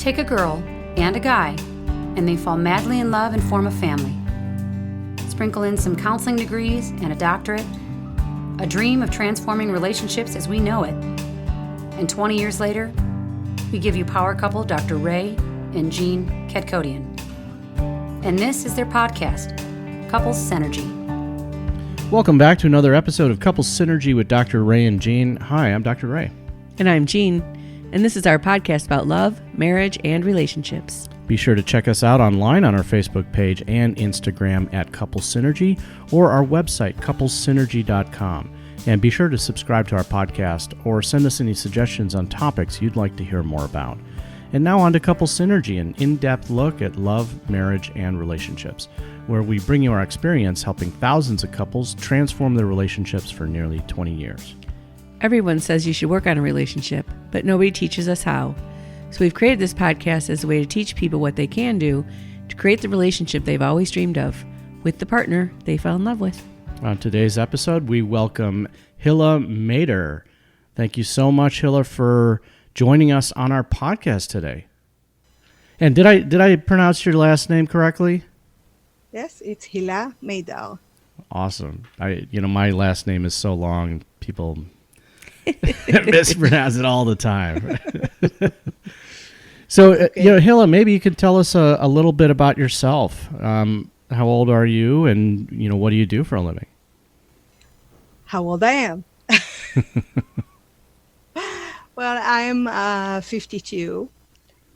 Take a girl and a guy, and they fall madly in love and form a family. Sprinkle in some counseling degrees and a doctorate, a dream of transforming relationships as we know it. And 20 years later, we give you power couple Dr. Ray and Jean Kadkodian. And this is their podcast, Couples Synergy. Welcome back to another episode of Couples Synergy with Dr. Ray and Jean. Hi, I'm Dr. Ray. And I'm Jean. And this is our podcast about love, marriage, and relationships. Be sure to check us out online on our Facebook page and Instagram at Couples Synergy or our website, couplessynergy.com. And be sure to subscribe to our podcast or send us any suggestions on topics you'd like to hear more about. And now on to Couples Synergy, an in-depth look at love, marriage, and relationships, where we bring you our experience helping thousands of couples transform their relationships for nearly 20 years. Everyone says you should work on a relationship, but nobody teaches us how. So we've created this podcast as a way to teach people what they can do to create the relationship they've always dreamed of with the partner they fell in love with. On today's episode, we welcome Hila Maydar. Thank you so much, Hila, for joining us on our podcast today. And did I pronounce your last name correctly? Yes, it's Hila Maydar. Awesome. My last name is so long, people mispronounce it all the time. So, okay. Hila, maybe you could tell us a little bit about yourself. How old are you, and what do you do for a living? How old I am? Well, I'm 52.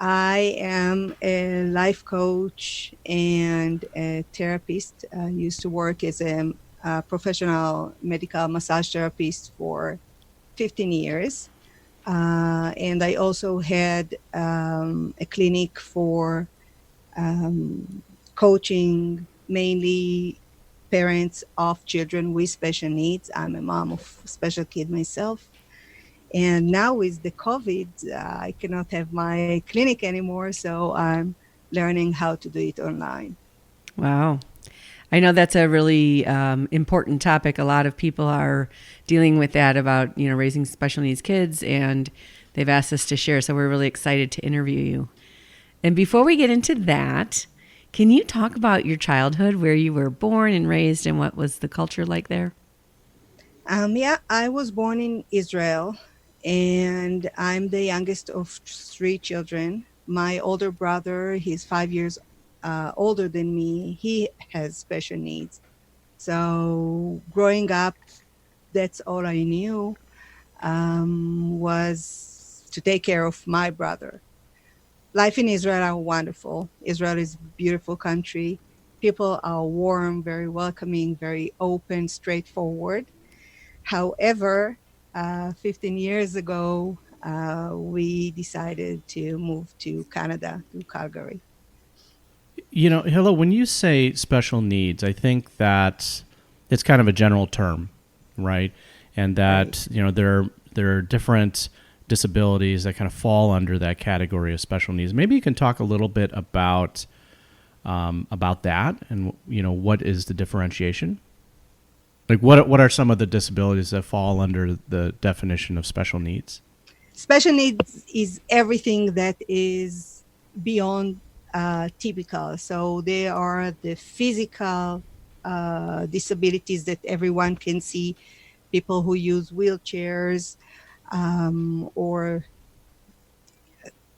I am a life coach and a therapist. I used to work as a professional medical massage therapist for 15 years. And I also had a clinic for coaching mainly parents of children with special needs. I'm a mom of a special kid myself. And now with the COVID, I cannot have my clinic anymore, so I'm learning how to do it online. Wow. I know that's a really important topic. A lot of people are dealing with that about, raising special needs kids, and they've asked us to share, so we're really excited to interview you. And before we get into that, can you talk about your childhood, where you were born and raised, and what was the culture like there? I was born in Israel, and I'm the youngest of 3 children. My older brother, he's 5 years older than me. He has special needs. So growing up, that's all I knew was to take care of my brother. Life in Israel are wonderful. Israel is a beautiful country. People are warm, very welcoming, very open, straightforward. However, 15 years ago, we decided to move to Canada, to Calgary. Hila, when you say special needs, I think that it's kind of a general term, right? And that, Right. There are different disabilities that kind of fall under that category of special needs. Maybe you can talk a little bit about that, and what is the differentiation? Like what are some of the disabilities that fall under the definition of special needs? Special needs is everything that is beyond typical. So they are the physical disabilities that everyone can see, people who use wheelchairs, or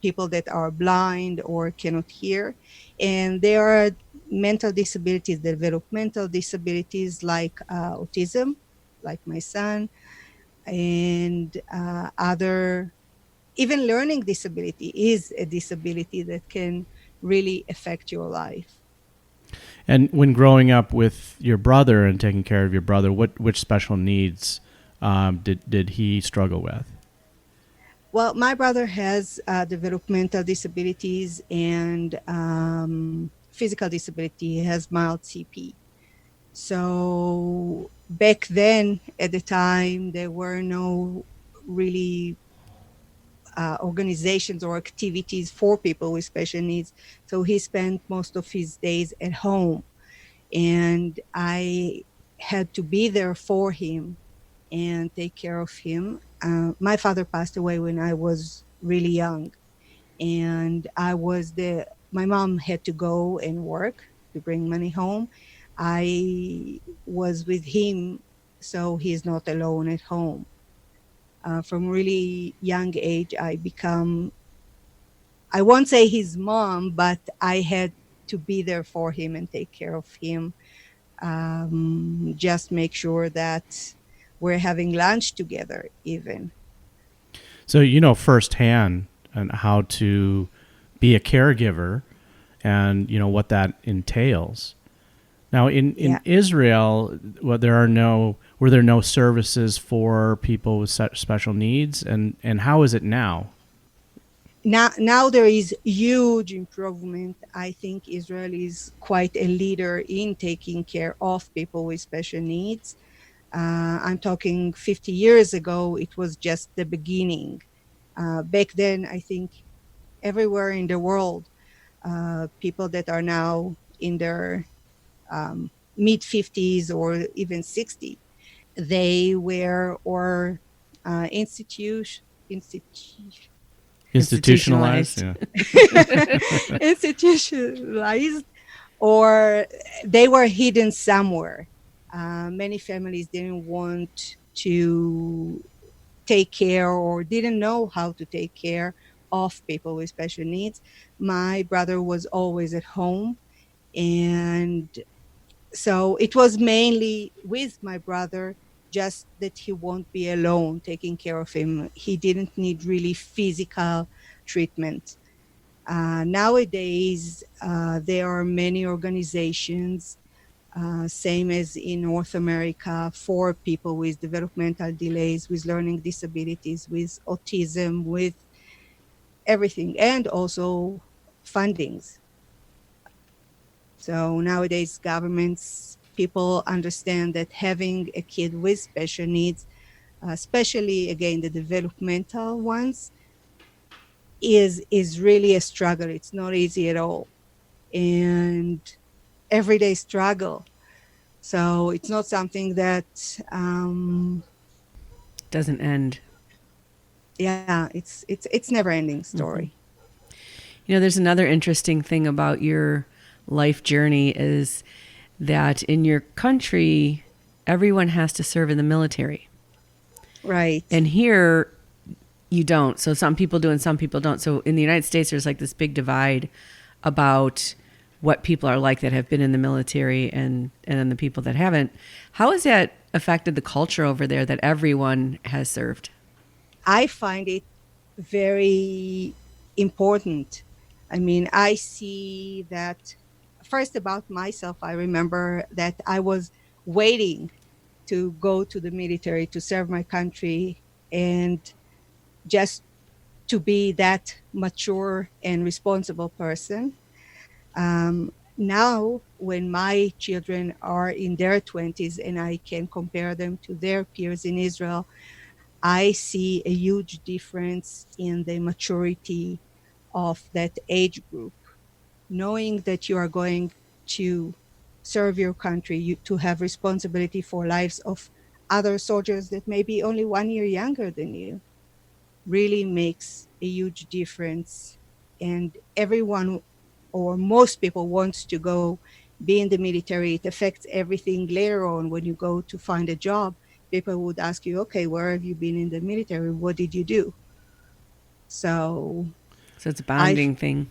people that are blind or cannot hear. And there are mental disabilities, developmental disabilities like autism, like my son, and other, even learning disability is a disability that can really affect your life. And when growing up with your brother and taking care of your brother, which special needs did he struggle with? Well, my brother has developmental disabilities and physical disability. He has mild CP. So back then, at the time, there were no really organizations or activities for people with special needs. So he spent most of his days at home, and I had to be there for him and take care of him. My father passed away when I was really young, and my mom had to go and work to bring money home. I was with him, so he's not alone at home. From really young age, I won't say his mom, but I had to be there for him and take care of him. Just make sure that we're having lunch together, even. So you know firsthand and how to be a caregiver and you know what that entails. Now in Yeah. Israel, were there no services for people with such special needs, and how is it now? Now there is huge improvement. I think Israel is quite a leader in taking care of people with special needs. I'm talking 50 years ago, it was just the beginning. Back then, I think everywhere in the world, people that are now in their mid 50s or even 60, they were or institution Institutionalized, Institutionalized. yeah. institutionalized, or they were hidden somewhere. Many families didn't want to take care or didn't know how to take care of people with special needs. My brother was always at home, and so it was mainly with my brother, just that he won't be alone taking care of him. He didn't need really physical treatment. Nowadays, there are many organizations, same as in North America, for people with developmental delays, with learning disabilities, with autism, with everything, and also fundings. So nowadays, governments, people understand that having a kid with special needs, especially again the developmental ones, is really a struggle. It's not easy at all, and everyday struggle. So it's not something that, Doesn't end. yeah, it's never ending story. You know, there's another interesting thing about your life journey is that in your country, everyone has to serve in the military. Right. And here, you don't. So some people do and some people don't. So in the United States, there's like this big divide about what people are like that have been in the military and then the people that haven't. How has that affected the culture over there that everyone has served? I find it very important. I mean, I see that first about myself, I remember that I was waiting to go to the military to serve my country and just to be that mature and responsible person. Now, when my children are in their 20s and I can compare them to their peers in Israel, I see a huge difference in the maturity of that age group. Knowing that you are going to serve your country, to have responsibility for lives of other soldiers that may be only 1 year younger than you, really makes a huge difference. And everyone, or most people, wants to go be in the military. It affects everything later on when you go to find a job. People would ask you, okay, where have you been in the military? What did you do? So So it's a I, bonding thing.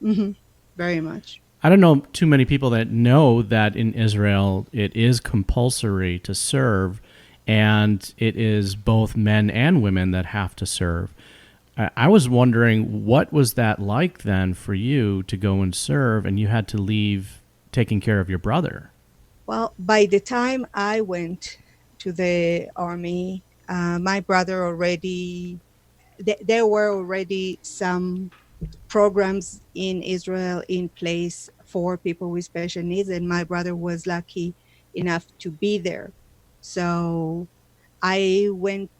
mhm, very much. I don't know too many people that know that in Israel it is compulsory to serve, and it is both men and women that have to serve. I was wondering, what was that like then for you to go and serve, and you had to leave taking care of your brother? Well, by the time I went to the army, my brother already, there were already some programs in Israel in place for people with special needs, and my brother was lucky enough to be there. So I went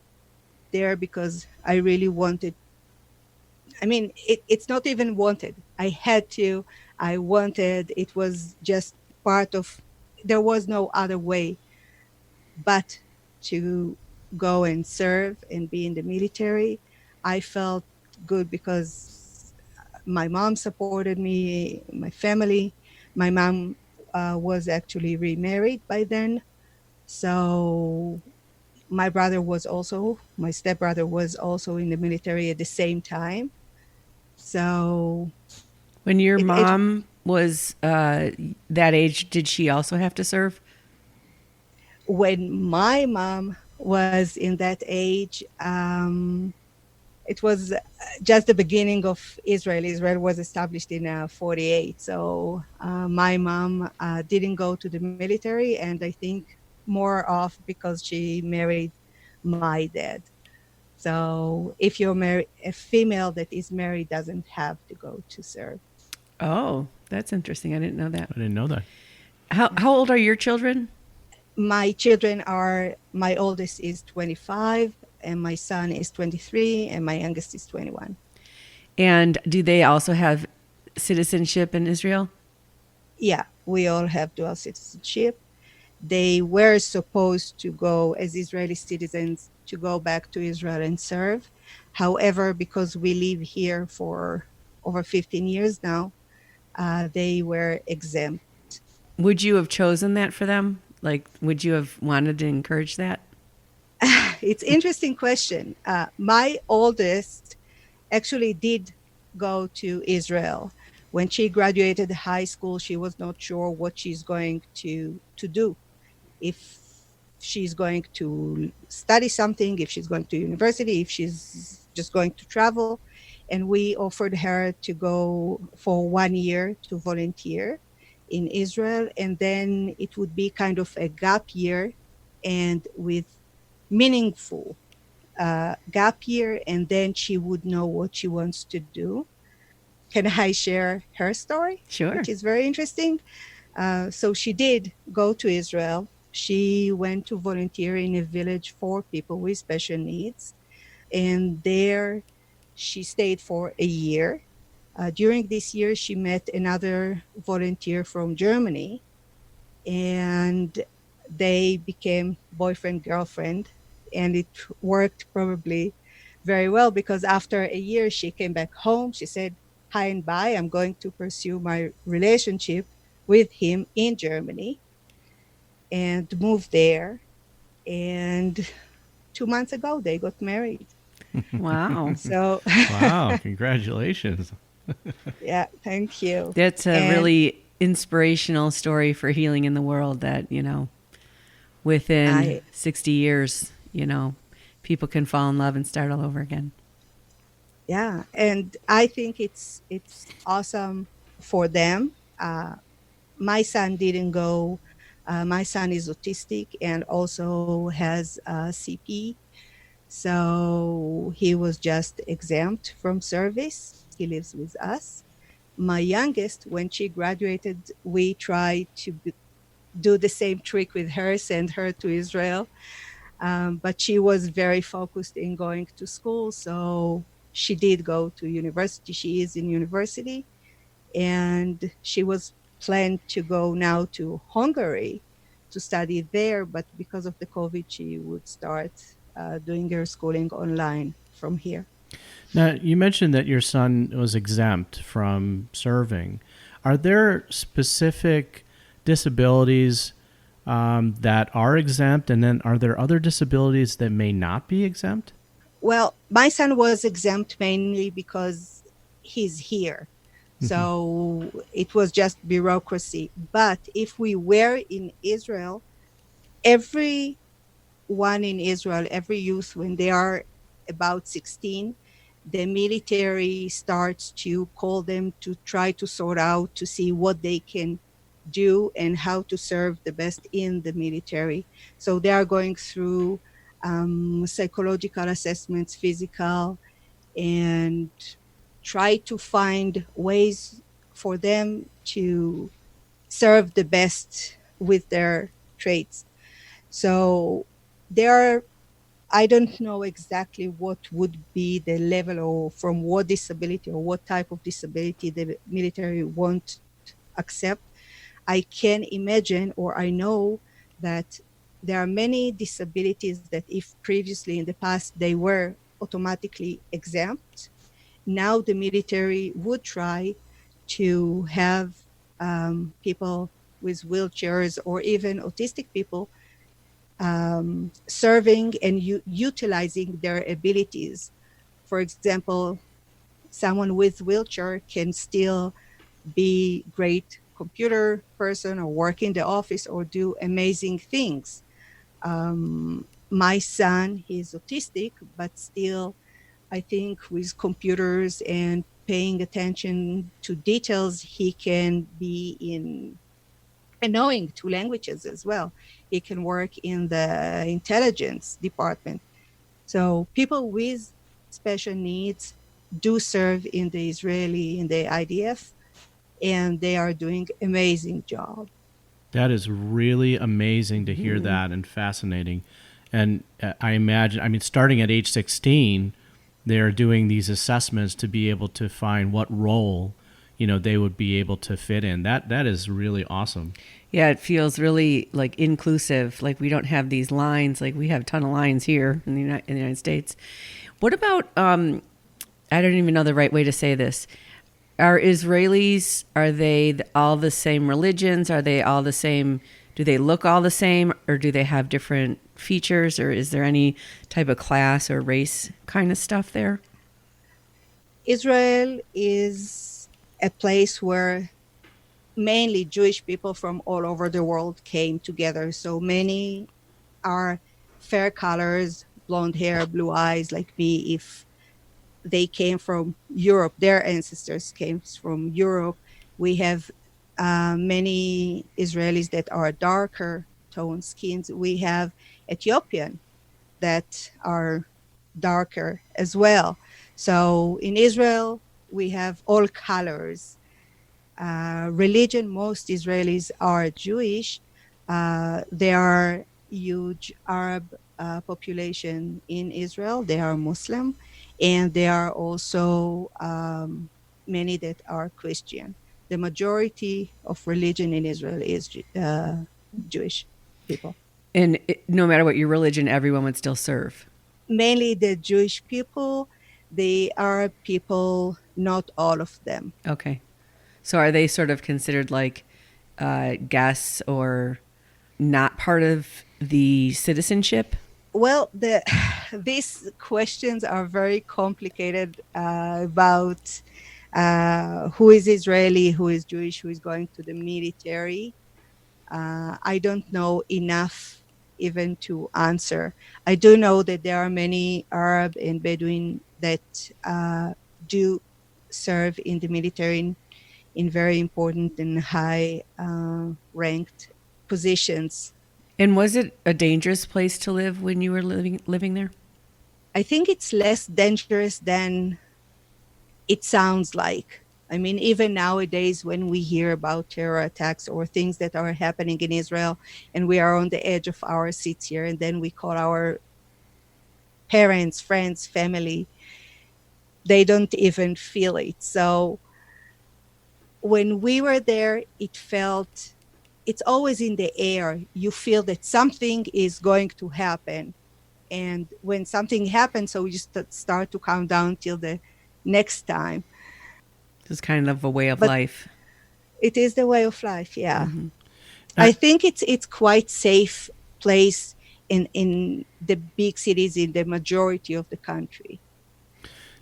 there because I really wanted. I mean, it's not even wanted. I had to. I wanted. It was just part of. There was no other way but to go and serve and be in the military. I felt good because My mom supported me, my family. My mom was actually remarried by then. So my stepbrother was also in the military at the same time. So When your it mom was that age, did she also have to serve? when my mom was in that age, it was just the beginning of Israel. Israel was established in 48. So my mom didn't go to the military, and I think more of because she married my dad. So if you're married, a female that is married doesn't have to go to serve. Oh, that's interesting. I didn't know that. I didn't know that. How old are your children? My children are, my oldest is 25, and my son is 23, and my youngest is 21. And do they also have citizenship in Israel? Yeah, we all have dual citizenship. They were supposed to go as Israeli citizens to go back to Israel and serve. However, because we live here for over 15 years now, they were exempt. Would you have chosen that for them? Like, would you have wanted to encourage that? It's interesting question. My oldest actually did go to Israel. When she graduated high school, she was not sure what she's going to do. If she's going to study something, if she's going to university, if she's just going to travel. And we offered her to go for 1 year to volunteer in Israel. And then it would be kind of a gap year and with meaningful gap year. And then she would know what she wants to do. Can I share her story, Sure. which is very interesting? So she did go to Israel. She went to volunteer in a village for people with special needs. And there she stayed for a year. During this year, she met another volunteer from Germany, and they became boyfriend, girlfriend. And it worked probably very well because after a year, she came back home. She said, hi and bye. I'm going to pursue my relationship with him in Germany, and moved there. And 2 months ago, they got married. Wow. So, Wow, congratulations. yeah, thank you. That's a And really inspirational story for healing in the world that, within I, 60 years, people can fall in love and start all over again. yeah, and I think it's awesome for them. My son didn't go. My son is autistic and also has CP, so he was just exempt from service. He lives with us. My youngest, when she graduated, we tried to do the same trick with her, send her to Israel. But she was very focused in going to school. So she did go to university. She is in university. And she was planned to go now to Hungary to study there. But because of the COVID, she would start doing her schooling online from here. Now, you mentioned that your son was exempt from serving. Are there specific disabilities that are exempt, and then are there other disabilities that may not be exempt? Well, my son was exempt mainly because he's here. So it was just bureaucracy. But if we were in Israel, everyone in Israel, every youth, when they are about 16, the military starts to call them to try to sort out to see what they can do and how to serve the best in the military. So they are going through psychological assessments, physical, and try to find ways for them to serve the best with their traits. So there are, I don't know exactly what would be the level or from what disability or what type of disability the military won't accept. I can imagine, or I know that there are many disabilities that if previously in the past they were automatically exempt, Now the military would try to have people with wheelchairs or even autistic people serving and utilizing their abilities. For example, someone with wheelchair can still be great computer person or work in the office or do amazing things. My son, he's autistic, but still, I think with computers and paying attention to details, he can be in and knowing two languages as well. He can work in the intelligence department. So people with special needs do serve in the Israeli, in the IDF, and they are doing amazing job. That is really amazing to hear Mhm. that and fascinating. And I imagine, I mean, starting at age 16, they're doing these assessments to be able to find what role, they would be able to fit in. That is really awesome. Yeah, it feels really like inclusive. Like we don't have these lines. Like we have a ton of lines here in the United States. What about? I don't even know the right way to say this. Are Israelis? Are they all the same religions? Are they all the same? Do they look all the same, or do they have different features, or is there any type of class or race kind of stuff there? Israel is a place where mainly Jewish people from all over the world came together. So many are fair colors, blonde hair, blue eyes, like me. If they came from Europe, their ancestors came from Europe. We have many Israelis that are darker tone skins. We have Ethiopian that are darker as well. So in Israel, we have all colors. Religion, most Israelis are Jewish. There are huge Arab population in Israel. They are Muslim, and there are also many that are Christian. The majority of religion in Israel is Jewish people. And no matter what your religion, everyone would still serve. Mainly the Jewish people, the Arab people, not all of them. Okay. So are they sort of considered like guests or not part of the citizenship? Well, these questions are very complicated about who is Israeli, who is Jewish, who is going to the military. I don't know enough even to answer. I do know that there are many Arab and Bedouin that do serve in the military in very important and high ranked positions. And was it a dangerous place to live when you were living there? I think it's less dangerous than it sounds like. I mean, even nowadays, when we hear about terror attacks or things that are happening in Israel, and we are on the edge of our seats here, and then we call our parents, friends, family, they don't even feel it. So when we were there, it felt it's always in the air. You feel that something is going to happen. And when something happens, so we just start to count down till the next time. It's kind of a way of But life. it is the way of life, yeah. Uh, I think it's quite safe place in the big cities in the majority of the country.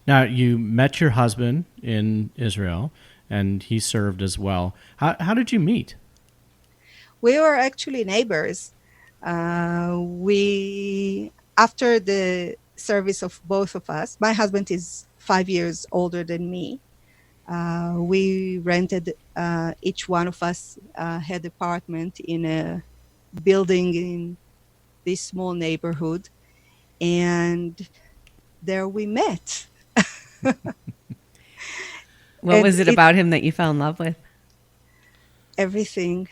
Now, you met your husband in Israel, and he served as well. How did you meet? We were actually neighbors. We after the service of both of us, my husband is 5 years older than me. We rented each one of us had apartment in a building in this small neighborhood, and there we met. What And was it it about him that you fell in love with? everything.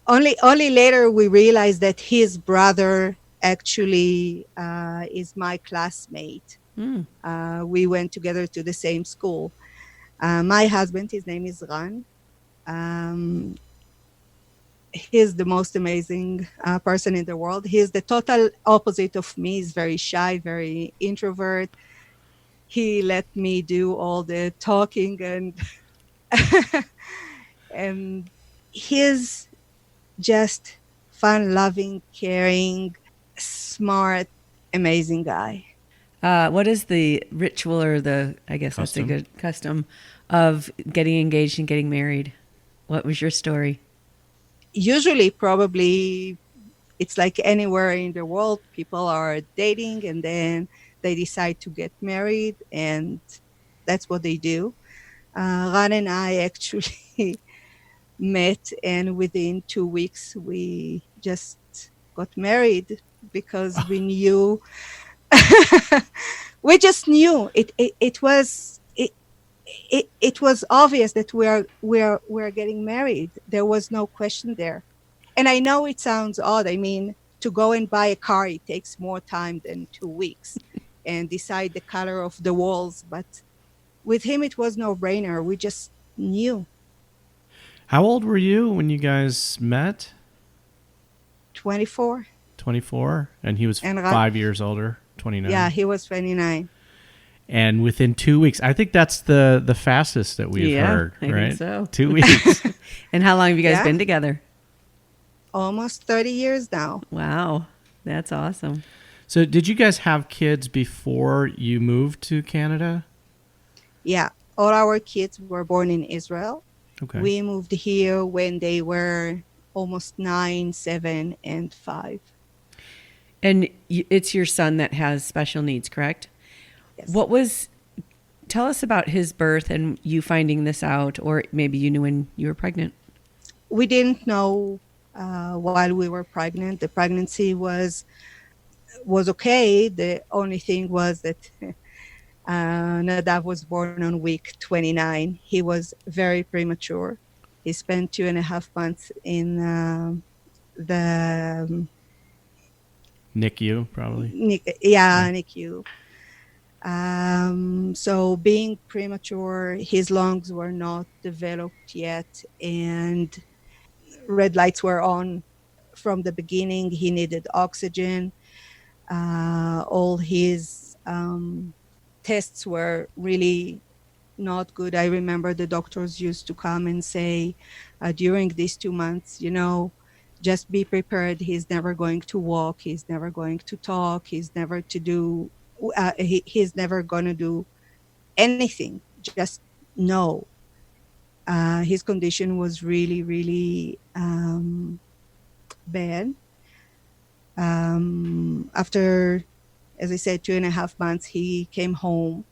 Only later we realized that his brother actually is my classmate. Mm. We went together to the same school. My husband, his name is Ran. Um, he's the most amazing person in the world. He's the total opposite of me. He's very shy, very introvert. he let me do all the talking, and he's just fun loving, caring, smart, amazing guy. What is the ritual or I guess that's a Custom. good custom of getting engaged and getting married? What was your story? Usually, probably it's like anywhere in the world, people are dating and then they decide to get married, and that's what they do. Ran and I actually met, and within 2 weeks, we just got married because we knew. We just knew it was obvious that we're getting married. There was no question there. And I know it sounds odd. I mean, to go and buy a car, it takes more time than 2 weeks, and decide the color of the walls. But with him, it was no brainer. We just knew. How old were you when you guys met? 24. 24, and he was And 5 years older, 29. yeah, he was 29. And within 2 weeks, I think that's the fastest that we've heard, I right? think so. 2 weeks. And how long have you guys Yeah. been together? Almost 30 years now. Wow, that's awesome. So did you guys have kids before you moved to Canada? Yeah, all our kids were born in Israel. Okay. We moved here when they were almost 9, 7, and 5. And it's your son that has special needs, correct? Yes. Tell us about his birth and you finding this out, or maybe you knew when you were pregnant. We didn't know while we were pregnant. The pregnancy was okay. The only thing was that Nadav was born on week 29. He was very premature. He spent 2.5 months in the NICU, probably. NICU. So being premature, his lungs were not developed yet, and red lights were on from the beginning. He needed oxygen. All his tests were really not good. I remember the doctors used to come and say, during these 2 months, just be prepared. He's never going to walk. He's never going to talk. He's never going to do anything. Just no. His condition was really, really bad. After, as I said, 2.5 months, he came home,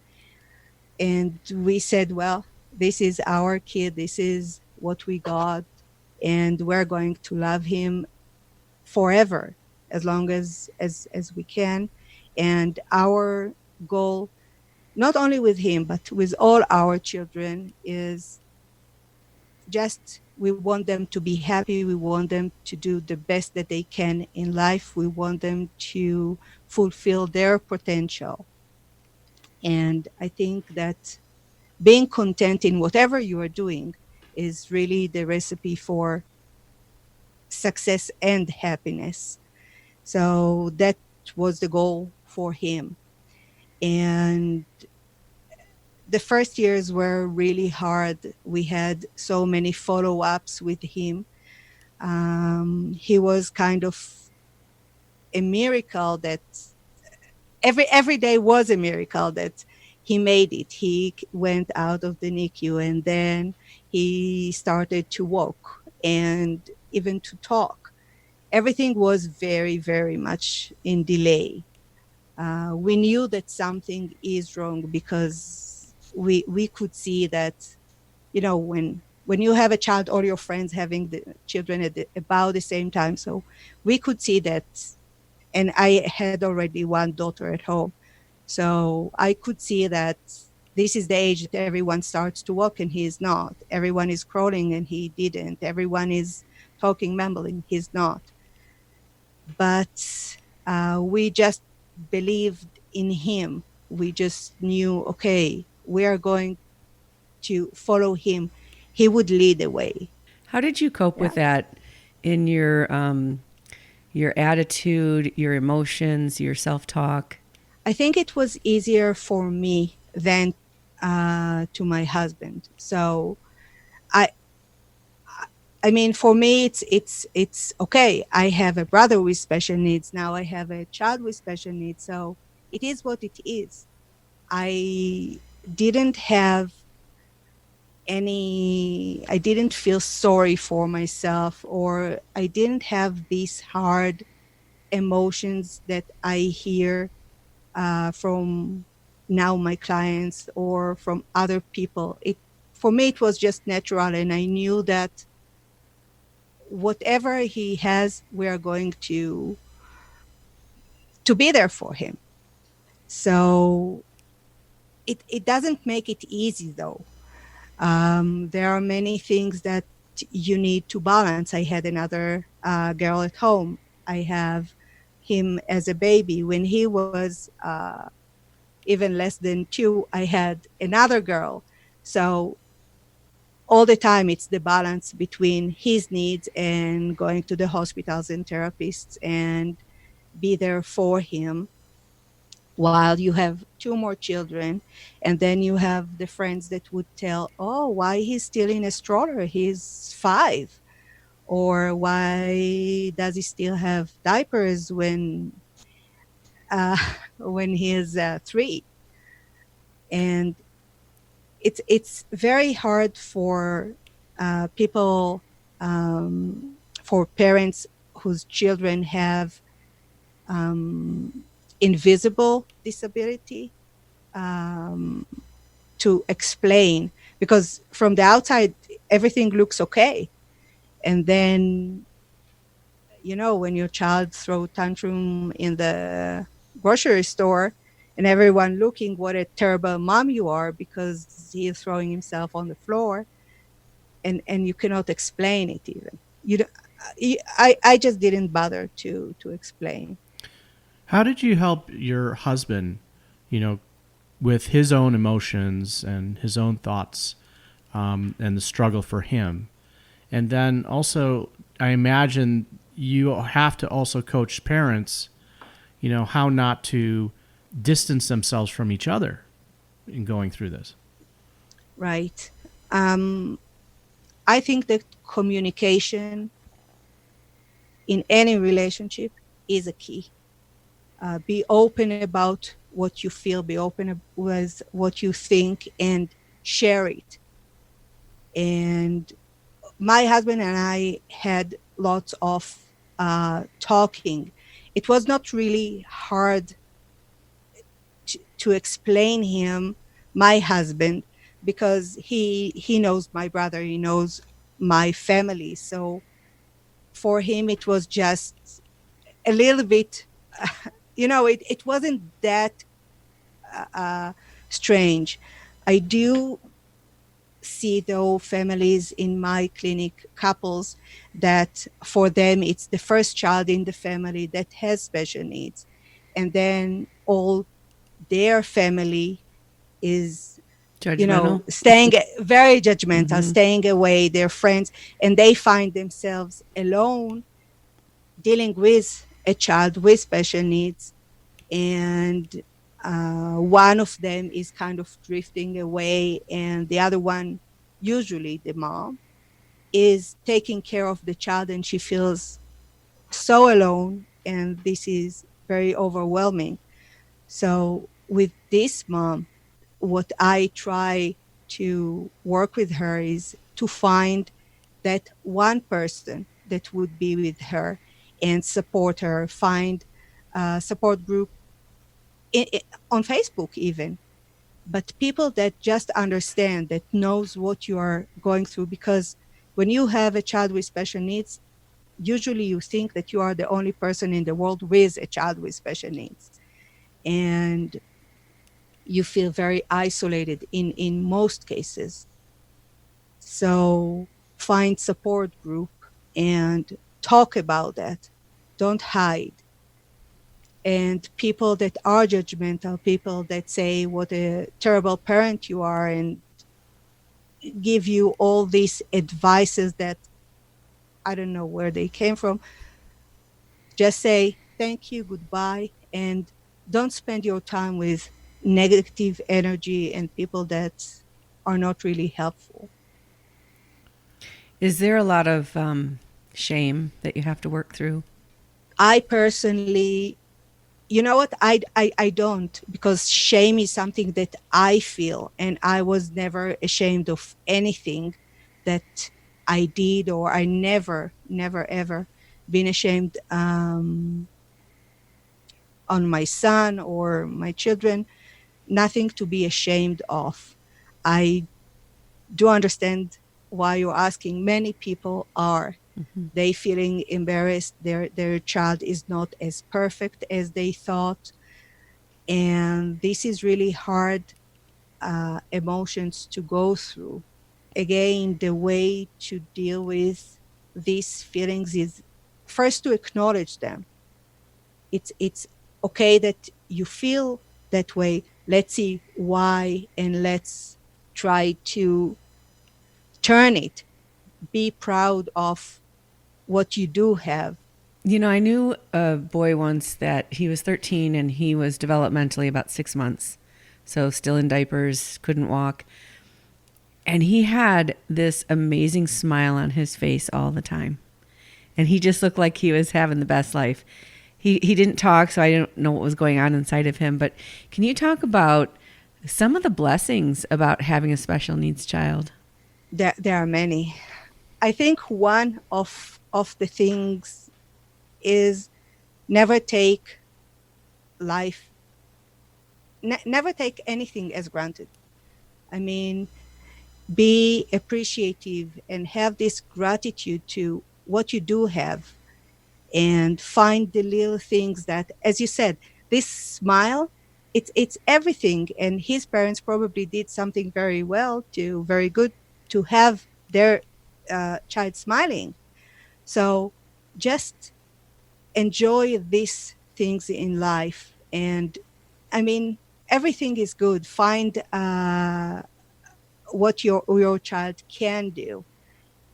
and we said, well, this is our kid. This is what we got, and we're going to love him forever, as long as we can. And our goal, not only with him, but with all our children, is just we want them to be happy. We want them to do the best that they can in life. We want them to fulfill their potential. And I think that being content in whatever you are doing is really the recipe for success and happiness. So that was the goal for him. And the first years were really hard. We had so many follow-ups with him. He was kind of a miracle that every day was a miracle that he made it. He went out of the NICU, and then he started to walk and even to talk. Everything was very, very much in delay. We knew that something is wrong because we could see that, when you have a child, all your friends having the children at about the same time. So we could see that, and I had already one daughter at home. So I could see that this is the age that everyone starts to walk and he is not. Everyone is crawling and he didn't. Everyone is talking, mumbling, he's not. But we just believed in him. We just knew, okay, we are going to follow him. He would lead the way. How did you cope with that in your attitude, your emotions, your self-talk? I think it was easier for me than to my husband. So I I mean, for me, it's okay. I have a brother with special needs. Now I have a child with special needs. So it is what it is. I didn't have I didn't feel sorry for myself, or I didn't have these hard emotions that I hear from now my clients or from other people. For me, it was just natural, and I knew that whatever he has, we are going to be there for him. So it doesn't make it easy, though. There are many things that you need to balance. I had another girl at home. I have him as a baby. When he was even less than 2, I had another girl. So all the time it's the balance between his needs and going to the hospitals and therapists and be there for him, while you have 2 more children. And then you have the friends that would tell, oh, why he's still in a stroller, he's 5, or why does he still have diapers uh, when he is 3. And it's very hard for people, for parents whose children have um, invisible disability, um, to explain, because from the outside everything looks okay, and then when your child throw tantrum in the grocery store and everyone looking what a terrible mom you are because he is throwing himself on the floor, and you cannot explain it even. You don't, I just didn't bother to explain. How did you help your husband, you know, with his own emotions and his own thoughts, and the struggle for him? And then also, I imagine you have to also coach parents, how not to distance themselves from each other in going through this. Right. um, I think that communication in any relationship is a key. Be open about what you feel, be open with what you think, and share it. And my husband and I had lots of talking. It was not really hard to explain him, my husband, because he knows my brother, he knows my family. So for him, it was just a little bit, it wasn't that uh, strange. I do see, though, families in my clinic, couples that for them it's the first child in the family that has special needs, and then all their family is Judgmental. staying very judgmental, Hmm. staying away, their friends, and they find themselves alone dealing with a child with special needs. And one of them is kind of drifting away, and the other one, usually the mom, is taking care of the child, and she feels so alone, and this is very overwhelming. So with this mom, what I try to work with her is to find that one person that would be with her and support her, find a support group i- on Facebook even, but people that just understand, that knows what you are going through. Because when you have a child with special needs, usually you think that you are the only person in the world with a child with special needs, and you feel very isolated in most cases. So find support group and talk about that. Don't hide. And people that are judgmental, people that say what a terrible parent you are, and give you all these advices that I don't know where they came from, just say thank you, goodbye, and don't spend your time with negative energy and people that are not really helpful. Is there a lot of shame that you have to work through? I personally, you know what, I don't, because shame is something that I feel, and I was never ashamed of anything that I did, or I never ever been ashamed on my son or my children. Nothing to be ashamed of. I do understand why you're asking. Many people are. They feeling embarrassed. Their child is not as perfect as they thought. And this is really hard emotions to go through. Again, the way to deal with these feelings is first to acknowledge them. It's okay that you feel that way. Let's see why, and let's try to turn it. Be proud of what you do have. You know, I knew a boy once that he was 13 and he was developmentally about 6 months. So still in diapers, couldn't walk. And he had this amazing smile on his face all the time. And he just looked like he was having the best life. He didn't talk, so I didn't know what was going on inside of him. But can you talk about some of the blessings about having a special needs child? There are many. I think one of the things is never take life, never take anything as granted. I mean, be appreciative and have this gratitude to what you do have, and find the little things that, as you said, this smile, it's everything. And his parents probably did something very good to have their child smiling. So just enjoy these things in life. And I mean, everything is good. Find what your child can do,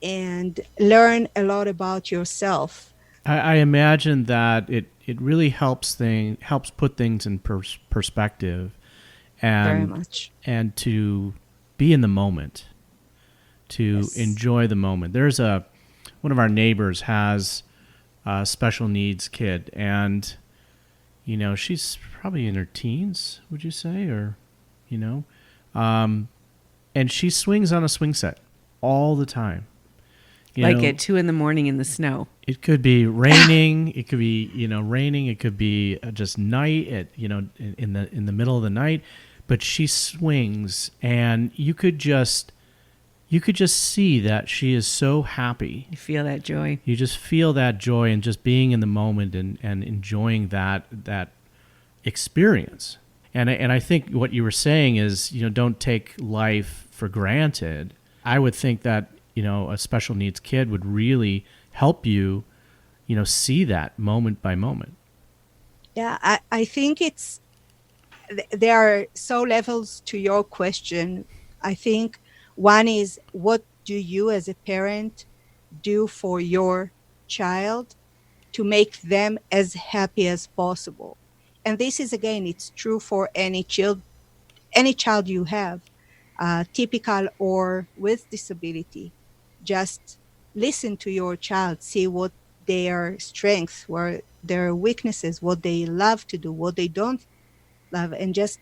and learn a lot about yourself. I imagine that it really helps put things in perspective, Very and much. and to be in the moment, to Yes. enjoy the moment. There's one of our neighbors has a special needs kid, and she's probably in her teens, would you say, or you know, and she swings on a swing set all the time. Like at 2 a.m. in the snow. It could be raining. It could be raining. It could be just night at in the middle of the night. But she swings, and you could just see that she is so happy. You feel that joy. You just feel that joy, and just being in the moment and enjoying that experience. And I think what you were saying is don't take life for granted. I would think that a special needs kid would really help you, see that moment by moment. Yeah, I think there are so levels to your question. I think one is, what do you as a parent do for your child to make them as happy as possible? And this is, again, it's true for any child you have, typical or with disability. Just listen to your child, see what their strengths, where their weaknesses, what they love to do, what they don't love, and just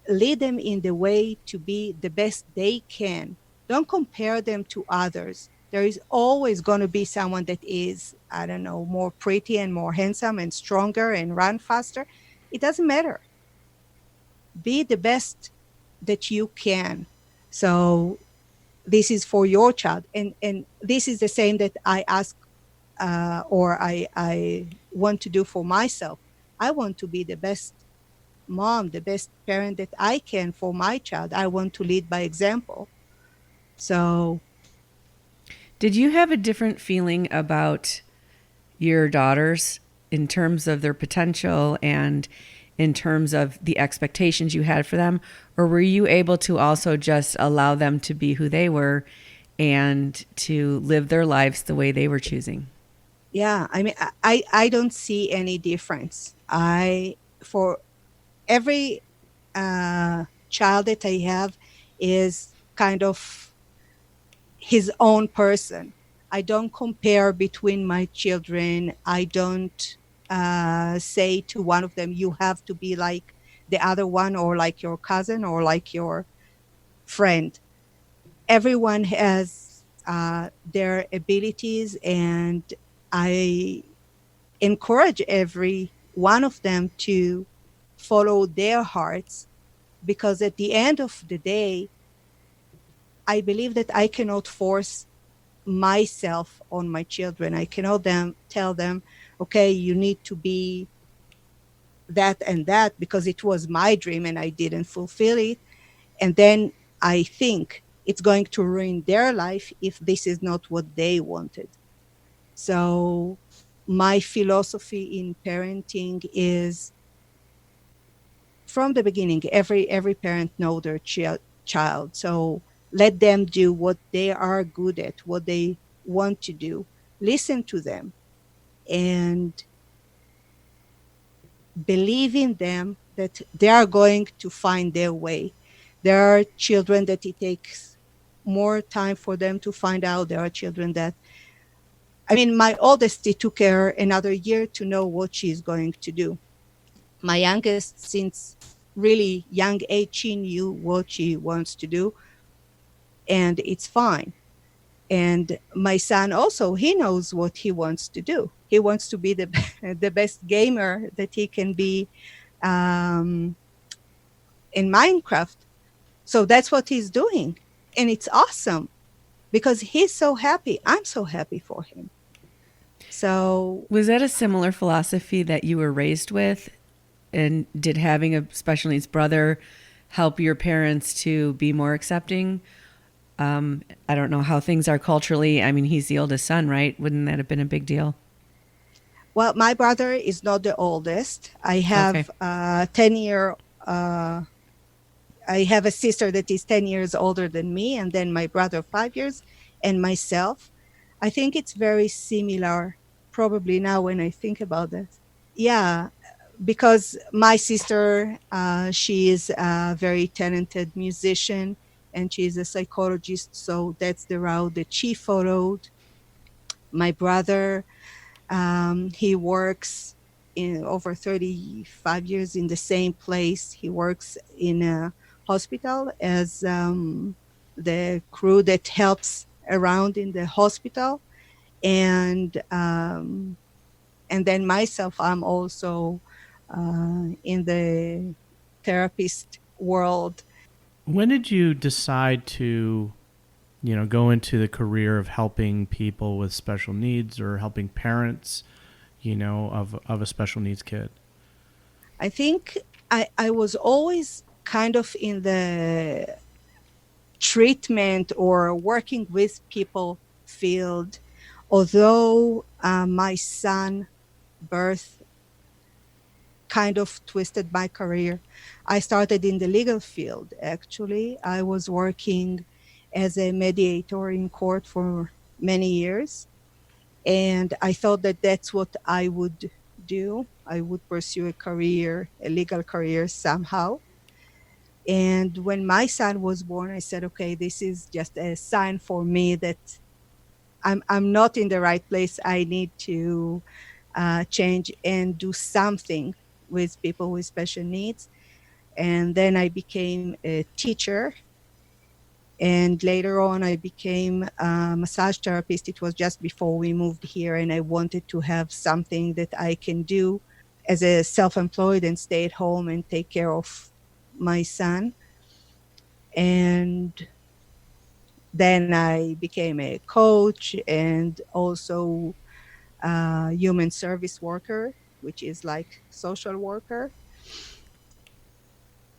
lead them in the way to be the best they can. Don't compare them to others. There is always going to be someone that is, I don't know, more pretty and more handsome and stronger and run faster. It doesn't matter. Be the best that you can. So this is for your child. And this is the same that I ask or I want to do for myself. I want to be the best mom, the best parent that I can for my child. I want to lead by example. So, did you have a different feeling about your daughters in terms of their potential and in terms of the expectations you had for them? Or were you able to also just allow them to be who they were and to live their lives the way they were choosing? yeah, I mean, I don't see any difference. For every child that I have is kind of his own person. I don't compare between my children. I don't say to one of them, you have to be like the other one, or like your cousin, or like your friend. Everyone has their abilities, and I encourage every one of them to follow their hearts, because at the end of the day, I believe that I cannot force myself on my children. I cannot tell them, okay, you need to be that and that because it was my dream and I didn't fulfill it. And then I think it's going to ruin their life if this is not what they wanted. So my philosophy in parenting is, from the beginning, every parent know their child. So let them do what they are good at, what they want to do. Listen to them and believe in them that they are going to find their way. There are children that it takes more time for them to find out. There are children that, I mean, my oldest, it took her another year to know what she's going to do. My youngest, since really young age, she knew what she wants to do, and it's fine. And my son also, he knows what he wants to do. He wants to be the the best gamer that he can be um, in Minecraft. So that's what he's doing. And it's awesome because he's so happy. I'm so happy for him. So, Was that a similar philosophy that you were raised with? And did having a special needs brother help your parents to be more accepting? I don't know how things are culturally. I mean, he's the oldest son, right? Wouldn't that have been a big deal? well, my brother is not the oldest. I Okay. have 10-year, I have a sister that is 10 years older than me, and then my brother 5 years, and myself. I think it's very similar, probably now when I think about that. Yeah, because my sister, she is a very talented musician and she's a psychologist. So that's the route that she followed. My brother, he works in over 35 years in the same place. He works in a hospital as the crew that helps around in the hospital. And then myself, I'm also in the therapist world. When did you decide to, go into the career of helping people with special needs or helping parents, of a special needs kid? I think I was always kind of in the treatment or working with people field, although my son birth kind of twisted my career. I started in the legal field, actually. I was working as a mediator in court for many years. And I thought that that's what I would do. I would pursue a career, a legal career somehow. And when my son was born, I said, okay, this is just a sign for me that I'm not in the right place. I need to change and do something with people with special needs. And then I became a teacher. And later on, I became a massage therapist. It was just before we moved here, and I wanted to have something that I can do as a self-employed and stay at home and take care of my son. And then I became a coach and also a human service worker, which is like social worker.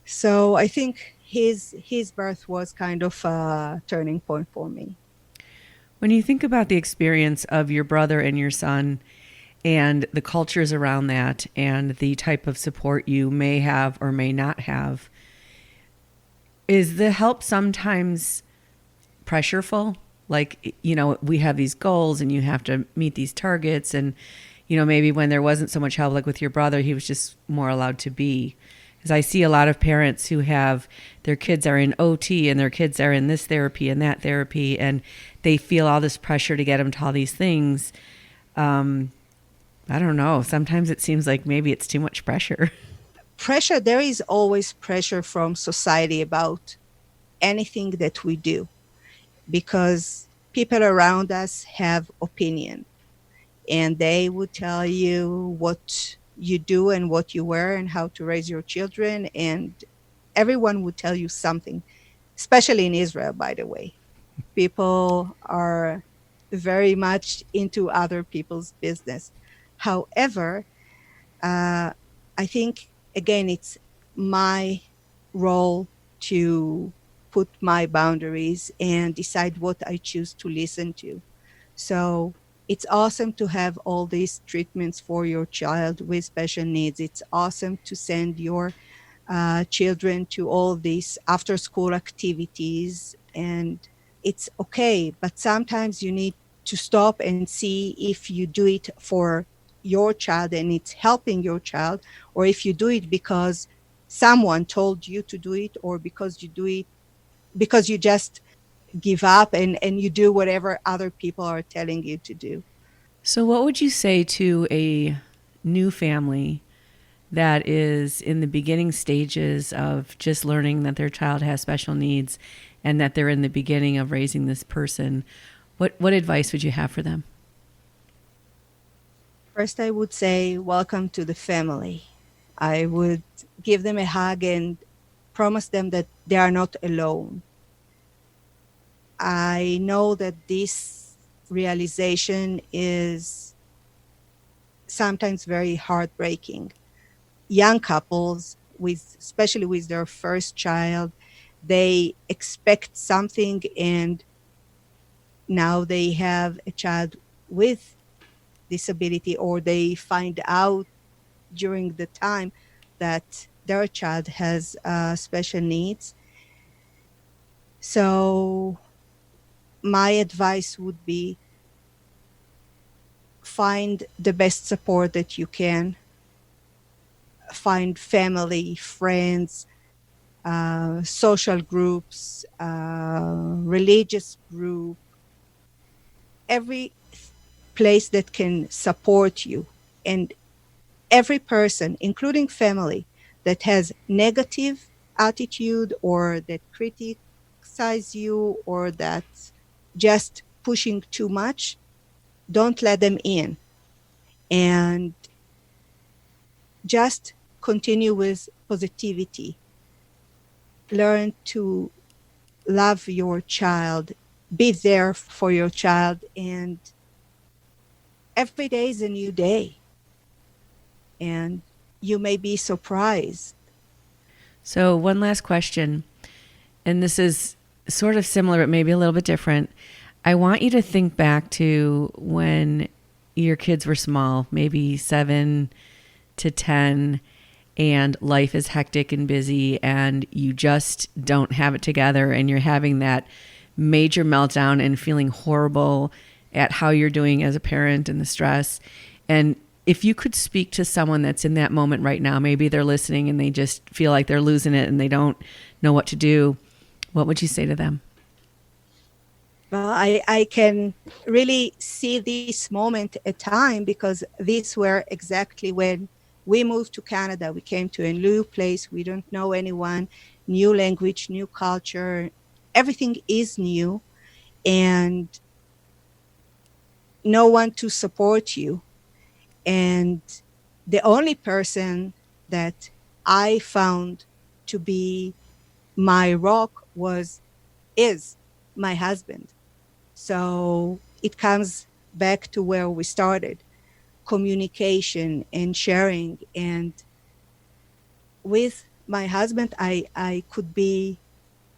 So I think his birth was kind of a turning point for me. When you think about the experience of your brother and your son and the cultures around that and the type of support you may have or may not have, is the help sometimes pressureful? Like, we have these goals and you have to meet these targets. And, maybe when there wasn't so much help, like with your brother, he was just more allowed to be. Because I see a lot of parents who have their kids are in OT and their kids are in this therapy and that therapy, and they feel all this pressure to get them to all these things. I don't know. Sometimes it seems like maybe it's too much pressure. Pressure, there is always pressure from society about anything that we do, because people around us have opinion, and they would tell you what you do and what you wear and how to raise your children, and everyone would tell you something, especially in Israel, by the way. People are very much into other people's business. However, I think, again, it's my role to put my boundaries and decide what I choose to listen to. So it's awesome to have all these treatments for your child with special needs. It's awesome to send your children to all these after school activities, and it's okay. But sometimes you need to stop and see if you do it for your child and it's helping your child, or if you do it because someone told you to do it, or because you do it because you just give up and you do whatever other people are telling you to do. So, what would you say to a new family that is in the beginning stages of just learning that their child has special needs and that they're in the beginning of raising this person? What advice would you have for them? First, I would say, welcome to the family. I would give them a hug and promise them that they are not alone. I know that this realization is sometimes very heartbreaking. Young couples, especially with their first child, they expect something, and now they have a child with disability, or they find out during the time that their child has special needs. So my advice would be, find the best support that you can. Find family, friends, social groups, religious group, every place that can support you. And every person, including family, that has negative attitude or that criticize you or that just pushing too much, don't let them in. And just continue with positivity. Learn to love your child, be there for your child, and every day is a new day. And you may be surprised. So, one last question, and this is sort of similar, but maybe a little bit different. I want you to think back to when your kids were small, maybe 7 to 10, and life is hectic and busy, and you just don't have it together, and you're having that major meltdown and feeling horrible at how you're doing as a parent and the stress. And if you could speak to someone that's in that moment right now, maybe they're listening and they just feel like they're losing it and they don't know what to do, what would you say to them? Well, I can really see this moment at time, because these were exactly when we moved to Canada. We came to a new place. We don't know anyone, new language, new culture. Everything is new, and no one to support you. And the only person that I found to be my rock is my husband. So it comes back to where we started, communication and sharing. And with my husband, I could be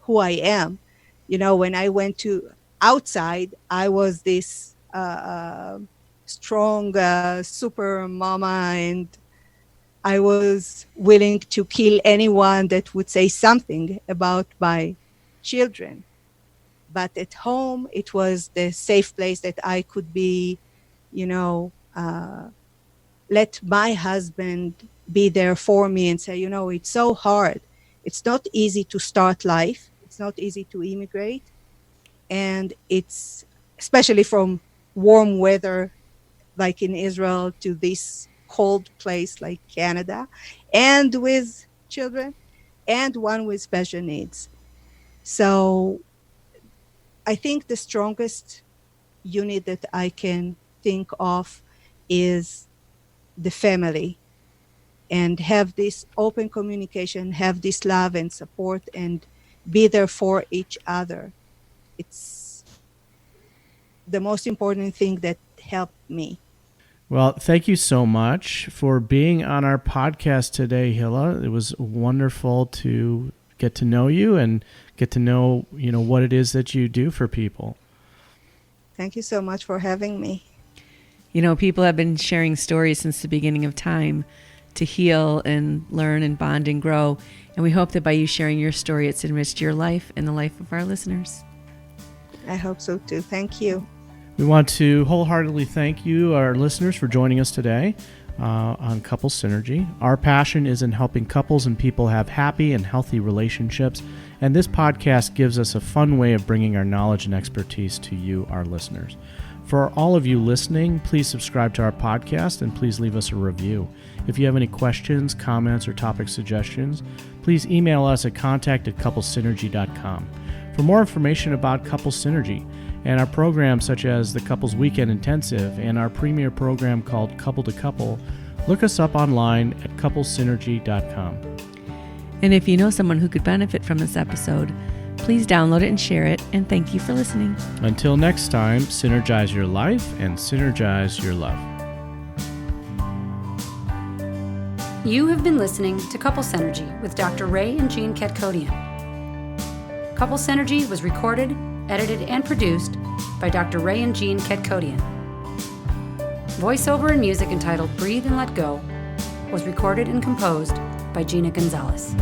who I am. You know, when I went to outside, I was this strong super mama, and I was willing to kill anyone that would say something about my children. But at home, it was the safe place that I could be, you know, let my husband be there for me and say, it's so hard. It's not easy to start life. It's not easy to immigrate. And it's especially from warm weather like in Israel to this cold place like Canada, and with children, and one with special needs. So I think the strongest unit that I can think of is the family, and have this open communication, have this love and support, and be there for each other. It's the most important thing that helped me. Well, thank you so much for being on our podcast today, Hila. It was wonderful to get to know you and get to know, what it is that you do for people. Thank you so much for having me. People have been sharing stories since the beginning of time to heal and learn and bond and grow. And we hope that by you sharing your story, it's enriched your life and the life of our listeners. I hope so too. Thank you. We want to wholeheartedly thank you, our listeners, for joining us today on Couples Synergy. Our passion is in helping couples and people have happy and healthy relationships, and this podcast gives us a fun way of bringing our knowledge and expertise to you, our listeners. For all of you listening, please subscribe to our podcast and please leave us a review. If you have any questions, comments, or topic suggestions, please email us at contact@couplesynergy.com. For more information about Couples Synergy and our programs such as the Couples Weekend Intensive and our premier program called Couple to Couple, look us up online at couplesynergy.com. And if you know someone who could benefit from this episode, please download it and share it. And thank you for listening. Until next time, synergize your life and synergize your love. You have been listening to Couple Synergy with Dr. Ray and Jean Ketkodian. Couple Synergy was recorded, edited, and produced by Dr. Ray and Jean Ketkodian. Voiceover and music entitled Breathe and Let Go was recorded and composed by Gina Gonzalez.